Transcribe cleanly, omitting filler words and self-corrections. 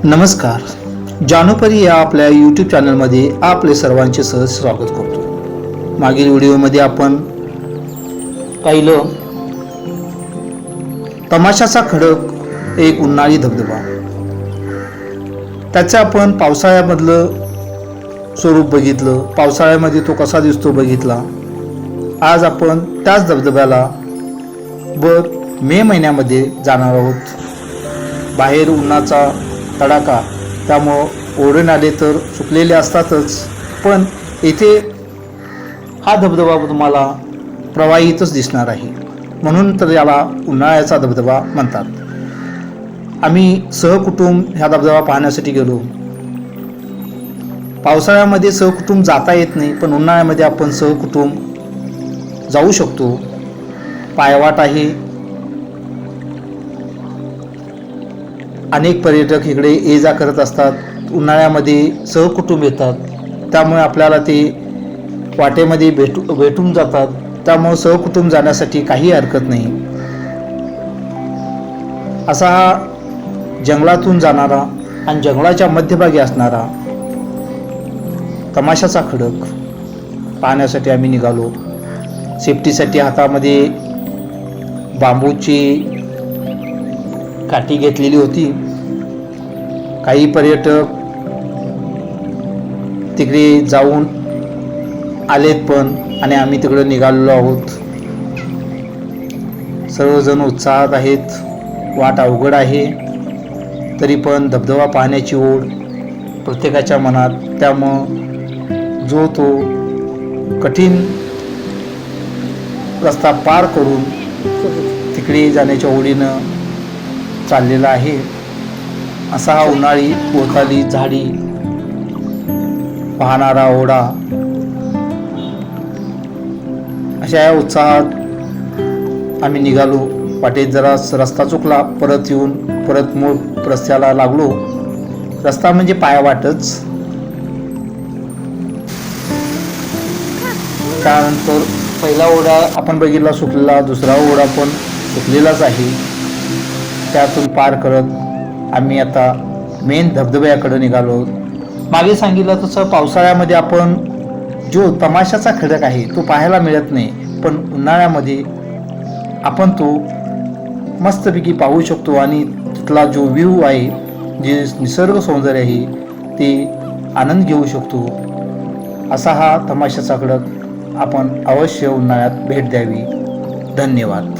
नमस्कार. जानोपरी या आपल्या यूट्यूब चॅनलमध्ये आपले सर्वांचे सहज स्वागत करतो. मागील व्हिडिओमध्ये आपण पाहिलं तमाशाचा खडक एक उन्हाळी धबधबा. त्याचं आपण पावसाळ्यामधलं स्वरूप बघितलं, पावसाळ्यामध्ये तो कसा दिसतो बघितला. आज आपण त्याच धबधब्याला मे महिन्यामध्ये जाणार आहोत. बाहेर उन्हाचा तडाखा, त्यामुळं ओढे नाले तर सुकलेले असतातच, पण येथे हा धबधबा तुम्हाला प्रवाहितच दिसणार आहे. म्हणून तर याला उन्हाळ्याचा धबधबा म्हणतात. आम्ही सहकुटुंब ह्या धबधबा पाहण्यासाठी गेलो. पावसाळ्यामध्ये सहकुटुंब जाता येत नाही, पण उन्हाळ्यामध्ये आपण सहकुटुंब जाऊ शकतो. पायवाट आहे. अनेक पर्यटक इकडे ये जा करत असतात. उन्हाळ्यामध्ये सहकुटुंब येतात, त्यामुळे आपल्याला ते वाटेमध्ये भेटून जातात. त्यामुळे सहकुटुंब जाण्यासाठी काही हरकत नाही. असा हा जंगलातून जाणारा आणि जंगलाच्या मध्यभागी असणारा तमाशाचा खडक पाहण्यासाठी आम्ही निघालो. सेफ्टीसाठी हातामध्ये बांबूची काठी घेतलेली होती. काही पर्यटक तिकडे जाऊन आलेत पण, आणि आम्ही तिकडे निघालेलो आहोत. सर्वजण उत्साहात आहेत. वाट अवघड आहे, तरी पण धबधबा पाहण्याची ओढ प्रत्येकाच्या मनात. त्यामुळं जो तो कठीण रस्ता पार करून तिकडे जाण्याच्या ओढीनं चाललेला आहे. असा हा उन्हाळी भोवताली झाडी वाहणारा ओढा. अशा या उत्साहात आम्ही निघालो. वाटेत जरा रस्ता चुकला, परत मूळ रस्त्याला लागलो. रस्ता म्हणजे पायवाटच. त्यानंतर पहिला ओढा आपण बघितला सुकलेला, दुसरा ओढा पण सुकलेलाच आहे. त्यातून पार करत आम्ही आता मेन धबधब्याकडे निघालो. मागे सांगितलं तसं पावसाळ्यामध्ये आपण जो तमाशाचा खडक आहे तो पाहायला मिळत नाही, पण उन्हाळ्यामध्ये आपण तो मस्तपैकी पाहू शकतो. आणि तिथला जो व्ह्यू आहे, जे निसर्ग सौंदर्य आहे, ते आनंद घेऊ शकतो. असा हा तमाशाचा खडक आपण अवश्य उन्हाळ्यात भेट द्यावी. धन्यवाद.